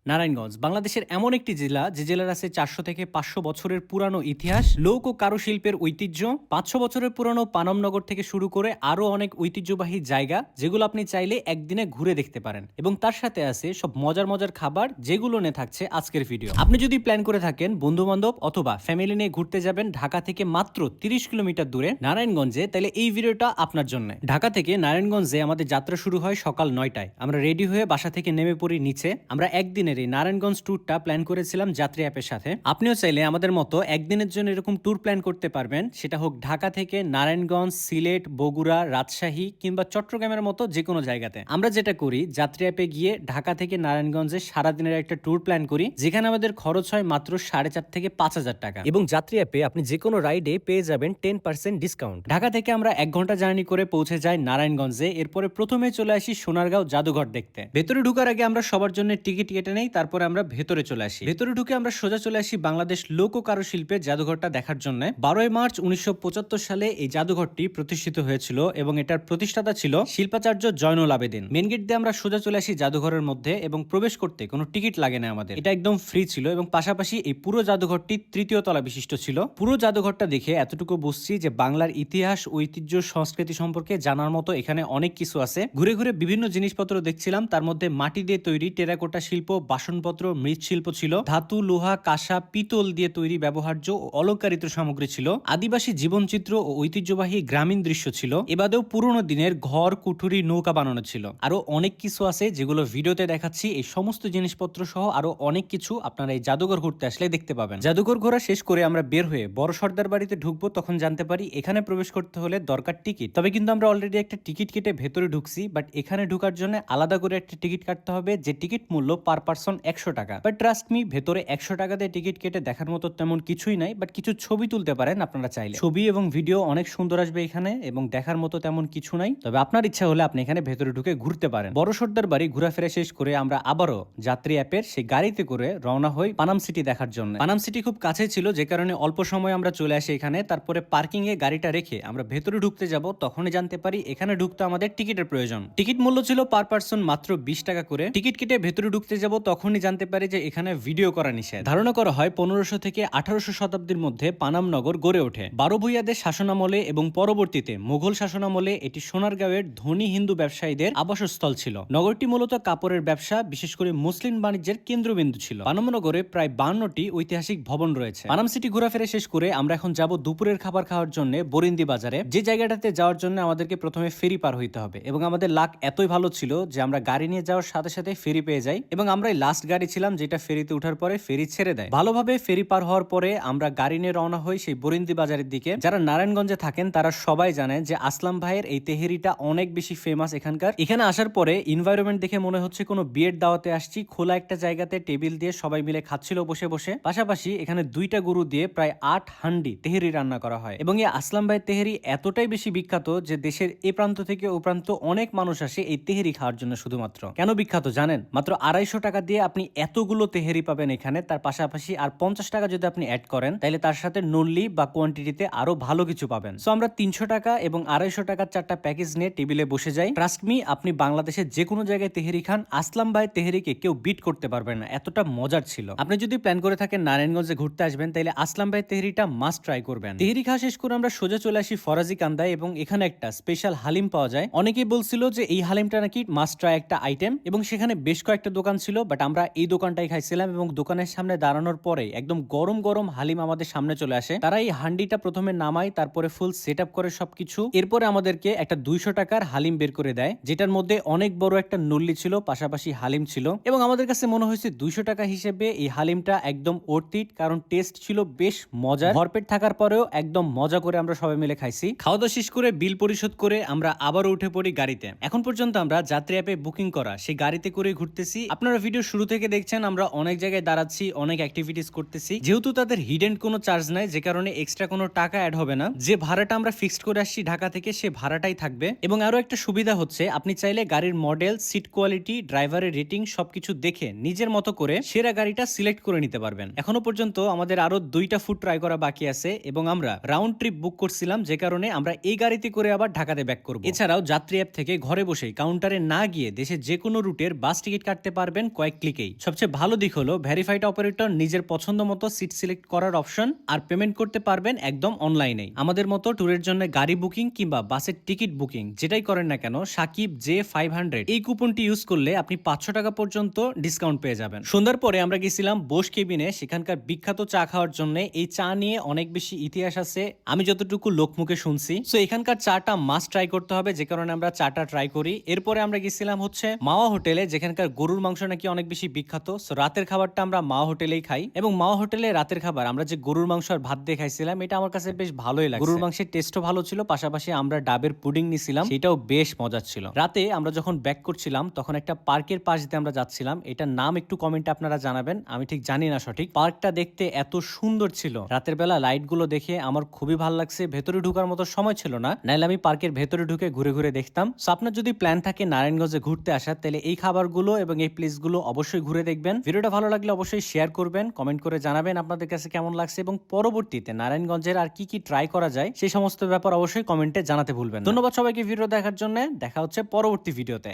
নারায়ণগঞ্জ বাংলাদেশের এমন একটি জেলা যে জেলার আছে 400 থেকে 500 বছরের পুরানো ইতিহাস, লোক ও কারুশিল্পের ঐতিহ্য, 500 বছরের পুরানো পানমনগর থেকে শুরু করে আরো অনেক ঐতিহ্যবাহী জায়গা যেগুলো আপনি চাইলে একদিনে ঘুরে দেখতে পারেন। এবং তার সাথে আছে সব মজার মজার খাবার যেগুলো নিয়ে থাকছে আজকের ভিডিও। আপনি যদি প্ল্যান করে থাকেন বন্ধু বান্ধব অথবা ফ্যামিলি নিয়ে ঘুরতে যাবেন ঢাকা থেকে মাত্র 30 কিলোমিটার দূরে নারায়ণগঞ্জে, তাহলে এই ভিডিওটা আপনার জন্য। ঢাকা থেকে নারায়ণগঞ্জে আমাদের যাত্রা শুরু হয় সকাল 9টায়। আমরা রেডি হয়ে বাসা থেকে নেমে পড়ি নিচে। আমরা একদিনের এই নারায়ণগঞ্জ ট্যুরটা প্ল্যান করেছিলাম যাত্রী অ্যাপের সাথে। আপনিও চাইলে আমাদের মতো একদিনের জন্য এরকম ট্যুর প্ল্যান করতে পারবেন, সেটা হোক ঢাকা থেকে নারায়ণগঞ্জ, সিলেট, বগুড়া, রাজশাহী কিংবা চট্টগ্রামের মতো যে কোনো জায়গাতে। আমরা যেটা করি, যাত্রী অ্যাপে গিয়ে ঢাকা থেকে নারায়ণগঞ্জে সারাদিনের একটা ট্যুর প্ল্যান করি, যেখানে আমাদের খরচ হয় মাত্র 4,500 থেকে 5,000 টাকা। এবং যাত্রী অ্যাপে আপনি যে কোনো রাইডে পেয়ে যাবেন 10% ডিসকাউন্ট। ঢাকা থেকে আমরা 1 ঘন্টা জার্নি করে পৌঁছে যাই নারায়ণগঞ্জে। এরপরে প্রথমে চলে আসি সোনারগাঁও জাদুঘর দেখতে। ভেতরে ঢুকার আগে আমরা সবার জন্য টিকিট কেটে নেই, তারপরে আমরা ভেতরে চলে আসি। ভেতরে ঢুকে আমরা সোজা চলে আসি বাংলাদেশ লোক ও কারুশিল্পের জাদুঘরটা দেখার জন্য। 12 মার্চ 1975 সালে এই জাদুঘরটি প্রতিষ্ঠিত হয়েছিল এবং এটার প্রতিষ্ঠাতা ছিল শিল্পাচার্য জয়নুল আবেদিন। মেন গেট দিয়ে আমরা সোজা চলে আসি জাদুঘরের মধ্যে এবং প্রবেশ করতে কোনো টিকিট লাগে না আমাদের, এটা একদম ফ্রি ছিল। এবং পাশাপাশি এই পুরো জাদুঘরটি 3য় তলা বিশিষ্ট ছিল। পুরো জাদুঘরটা দেখে এতটুকু বুঝছি যে বাংলার ইতিহাস, ঐতিহ্য, সংস্কৃতি সম্পর্কে জানার মতো এখানে অনেক কিছু আছে। ঘুরে ঘুরে বিভিন্ন জিনিসপত্র দেখছিলাম, তার মধ্যে মাটি দিয়ে তৈরি টেরাকোটা শিল্প, বাসনপত্র, মৃৎশিল্প ছিল, ধাতু, লোহা, কাঁসা, পিতল দিয়ে তৈরি ব্যবহার্য ও অলংকারিত সামগ্রী ছিল, আদিবাসী জীবনচিত্র ও ঐতিহ্যবাহী গ্রামীণ দৃশ্য ছিল, এবাদেও পুরনো দিনের ঘর, কুঠুরি, নৌকা বানানো ছিল। আরো অনেক কিছু আছে যেগুলো ভিডিওতে দেখাচ্ছি। এই সমস্ত জিনিসপত্র সহ আরো অনেক কিছু আপনারা এই জাদুঘর ঘুরতে আসলে দেখতে পাবেন। জাদুঘর ঘোরা শেষ করে আমরা বের হয়ে বড় সর্দার বাড়িতে ঢুকবো, তখন জানতে পারি এখানে প্রবেশ করতে হলে দরকার টিকিট। তবে কিন্তু আমরা অলরেডি একটা টিকিট কেটে ভেতরে ঢুকছি, বাট এখানে ঢুকার জন্য আলাদা করে একটা টিকিট কাটতে হবে, যে টিকিট মূল্য পার পারসন 100 টাকা। বাট ট্রাস্ট মি, ভেতরে 100 টাকা দিয়ে টিকিট কেটে দেখার মতো তেমন কিছুই নাই, বাট কিছু ছবি তুলতে পারেন আপনারা চাইলে। ছবি এবং ভিডিও অনেক সুন্দর আসবে এখানে, এবং দেখার মতো তেমন কিছু নাই। তবে আপনার ইচ্ছা হলে আপনি এখানে ভেতরে ঢুকে ঘুরতে পারেন। বড় সর্দার বাড়ি ঘোরাফেরা শেষ করে আমরা আবারও যাত্রী অ্যাপের সেই গাড়িতে করে রওনা হই পানাম সিটি দেখার জন্য। পানাম সিটি খুব কাছে ছিল, যে কারণে অল্প সময় আমরা চলে আসি এখানে। তারপরে পার্কিং এ গাড়িটা রেখে আমরা ভেতরে ঢুকতে যাব, তখনই জানতে পারি এখানে ঢুকতে আমাদের টিকিটের প্রয়োজন। টিকিট মূল্য ছিল পার পারসন মাত্র 20 টাকা করে। টিকিট কেটে ভেতরে ঢুকতে যাব, তখনই জানতে পারি যে এখানে ভিডিও করা নিষেধ। ধারণা করা হয় 1500 থেকে 1800 শতাব্দীর মধ্যে পানামনগর গড়ে ওঠে। 12 ভূঁইয়াদের শাসনামলে এবং পরবর্তীতে মুঘল শাসনামলে এটি সোনারগাঁওয়ের ধনী হিন্দু ব্যবসায়ীদের আবাসস্থল ছিল। নগরটি মূলত কাপড়ের ব্যবসা, বিশেষ করে মুসলিম বাণিজ্যের কেন্দ্রবিন্দু ছিল। পানামনগরে প্রায় 52টি ঐতিহাসিক ভবন রয়েছে। পানাম সিটি ঘোরাফেরা শেষ করে আমরা এখন যাব দুপুরের খাবার খাওয়ার জন্য বরিন্দি বাজারে, যে জায়গাটাতে যাওয়ার জন্য আমাদেরকে প্রথমে ফেরি পার হইতে হবে। এবং আমাদের লাক এতই ভালো ছিল যে আমরা গাড়ি নিয়ে যাওয়ার সাথে সাথে ফেরি পেয়ে যাই, এবং আমরাই লাস্ট গাড়ি ছিলাম যেটা ফেরিতে ওঠার পরে ফেরি ছেড়ে দেয়। ভালোভাবে ফেরি পার হওয়ার পরে আমরা গাড়ি নিয়ে রওনা হই সেই বরিন্দি বাজারের দিকে। যারা নারায়ণগঞ্জে থাকেন তারা সবাই জানেন যে আসলাম ভাইয়ের এই তেহেরিটা অনেক বেশি ফেমাস এখানকার। এখানে আসার পরে এনভায়রনমেন্ট দেখে মনে হচ্ছে কোনো বিয়ের দাওয়াতে আসছি। খোলা একটা জায়গাতে টেবিল দিয়ে সবাই মিলে খাচ্ছিল বসে বসে। পাশাপাশি এখানে 2টা গরু দিয়ে প্রায় 8 হান্ডি তেহেরি রান্না করা হয়। এবং এই আসলাম ভাইয়ের তেহেরি এতটাই বেশি বিখ্যাত যে দেশের এ প্রান্ত থেকে ও প্রান্ত অনেক মানুষ আসে এই তেহেরি খাওয়ার জন্য শুধুমাত্র। কেন বিখ্যাত জানেন? মাত্র 250 টাকা দিয়ে আপনি এতগুলো তেহেরি পাবেন এখানে। তার পাশাপাশি আর 50 টাকা যদি আপনি অ্যাড করেন, তাহলে তার সাথে নল্লি বা কোয়ান্টিটিতে আরো ভালো কিছু পাবেন। সো আমরা 300 টাকা এবং 250 টাকার 4টা প্যাকেজ নিয়ে টেবিলে বসে যাই। ট্রাস্ট মি, আপনি বাংলাদেশের যে কোনো জায়গায় তেহেরি খান, আসলাম ভাই তেহেরিকে কেউ বিট করতে পারবে না, এতটা মজার ছিল। আপনি যদি প্ল্যান করে থাকেন নারায়ণগঞ্জে ঘুরতে আসবেন, তাহলে আসলাম ভাই তেহেরিটা মাস্ট ট্রাই করবেন। তেহেরি খাওয়া শেষ করে আমরা সোজা চলে আসি ফরাজি কান্দায়, এবং এখানে একটা স্পেশাল হালিম পাওয়া যায়। অনেকেই বলছিল যে এই হালিমটা নাকি মাস্ট ট্রাই একটা আইটেম, এবং সেখানে বেশ কয়েকটা দোকান ছিল, বাট আমরা এই দোকানটাই খাইছিলাম। এবং দোকানের সামনে দাঁড়ানোর পরে একদম গরম গরম হালিম আমাদের সামনে চলে আসে। তারা এই হান্ডিটা প্রথমে নামায়, তারপরে ফুল সেট আপ করে সবকিছু। এরপরে আমাদেরকে একটা 200 টাকার হালিম বের করে দেয়, যেটার মধ্যে অনেক বড় একটা নল্লি ছিল, পাশাপাশি হালিম ছিল। এবং আমাদের কাছে মনে হয়েছে 200 টাকা হিসেবে এই হালিমটা একদম অর্থিত, কারণ টেস্ট ছিল বেশ মজার। ভরপেট থাকার পরেও একদম মজা করে আমরা সবাই মিলে খাইছি। খাওয়া দাওয়া শেষ করে বিল পরিশোধ করে আমরা আবারও উঠে পড়ি গাড়িতে। এখন পর্যন্ত আমরা যাত্রী অ্যাপে বুকিং করা সেই গাড়িতে করে ঘুরতেছি। আপনারা ভিডিও শুরু থেকে দেখছেন আমরা অনেক জায়গায় দাঁড়াচ্ছি, অনেক অ্যাক্টিভিটিস করতেছি। যেহেতু তাদের হিডেন কোনো চার্জ নাই, যে কারণে এক্সট্রা কোনো টাকা অ্যাড হবে না। যে ভাড়াটা আমরা ফিক্সড করে আসছি ঢাকা থেকে, সে ভাড়াটাই থাকবে। এবং আরো একটা সুবিধা হচ্ছে, আপনি চাইলে গাড়ির মডেল, সিট কোয়ালিটি, ড্রাইভারের রেটিং সবকিছু দেখে নিজের মতো করে সেরা গাড়িটা সিলেক্ট করে নিতে পারবেন। এখনো পর্যন্ত আমাদের আরো 2টা ফুড ট্রাই করা বাকি আছে, এবং আমরা রাউন্ড ট্রিপ বুক করছিলাম, যে কারণে আমরা এই গাড়িতে করে আবার ঢাকাতে ব্যাক করব। এছাড়াও যাত্রী অ্যাপ থেকে ঘরে বসেই কাউন্টারে না গিয়ে দেশের যে কোনো রুটের বাস টিকিট কাটতে পারবেন কয়েক ক্লিকেই। সবচেয়ে ভালো দিক হলো ভেরিফাইড অপারেটর নিজের পছন্দ মতো সিট সিলেক্ট করার অপশন আর পেমেন্ট করতে পারবেন একদম অনলাইনেই। আমাদের মতো ট্যুরের জন্য গাড়ি বুকিং কিংবা বাসের টিকিট বুকিং যেটাই করেন না কেন, সাকিব J500 এই কুপনটি ইউজ করলে আপনি 500 টাকা পর্যন্ত ডিসকাউন্ট পেয়ে যাবেন। সন্ধ্যার পরে আমরা গেছিলাম বোস কেবিনে, সেখানকার বিখ্যাত চা খাওয়ার জন্য। এই চা নিয়ে অনেক বেশি ইতিহাস আছে আমি যতটুকু লোকমুখে শুনছি। সো এখানকার চাটা মাস্ট ট্রাই করতে হবে, যে কারণে আমরা চাটা ট্রাই করি। এরপরে আমরা গেছিলাম হচ্ছে মাওয়া হোটেলে, যেখানকার গরুর মাংস নাকি অনেক বেশি বিখ্যাত। সো রাতের খাবারটা আমরা মাওয়া হোটেলেই খাই, এবং মাওয়া হোটেলে রাতের খাবার আমরা যে গরুর মাংস আর ভাত দিয়ে খাইছিলাম, এটা আমার কাছে বেশ ভালোই লাগে। গরুর মাংসের টেস্টও ভালো ছিল, পাশাপাশি আমরা ডাবের পুডিং নিছিলাম, সেটাও বেশ মজার ছিল। রাতে আমরা যখন ব্যাক করছিলাম তখন একটা পার্কের পাশ দিয়ে আমরা যাচ্ছিলাম। এটার নাম একটু কমেন্টে আপনারা জানাবেন, আমি ঠিক জানি না সঠিক। পার্কটা দেখতে এত সুন্দর ছিল, রাতের বেলা লাইট গুলো দেখে আমার খুবই ভালো লাগছে। ভেতরে ঢুকার মতো সময় ছিল না, নাইলে আমি পার্কের ভেতরে ঢুকে ঘুরে ঘুরে দেখতাম। সো আপনার যদি প্ল্যান থাকে নারায়ণগঞ্জে ঘুরতে আসার, তাহলে এই খাবারগুলো এবং এই প্লেসগুলো অবশ্যই ঘুরে দেখবেন। ভিডিওটা ভালো লাগলে অবশ্যই শেয়ার করবেন, কমেন্ট করে জানাবেন আপনাদের কাছে কেমন লাগছে, এবং পরবর্তীতে নারায়ণগঞ্জের আর কি কি ট্রাই করা যায় সেই সমস্ত ব্যাপার অবশ্যই কমেন্টে জানাতে ভুলবেন না। ধন্যবাদ সবাইকে ভিডিও দেখার জন্য, দেখা হচ্ছে পরবর্তী ভিডিওতে।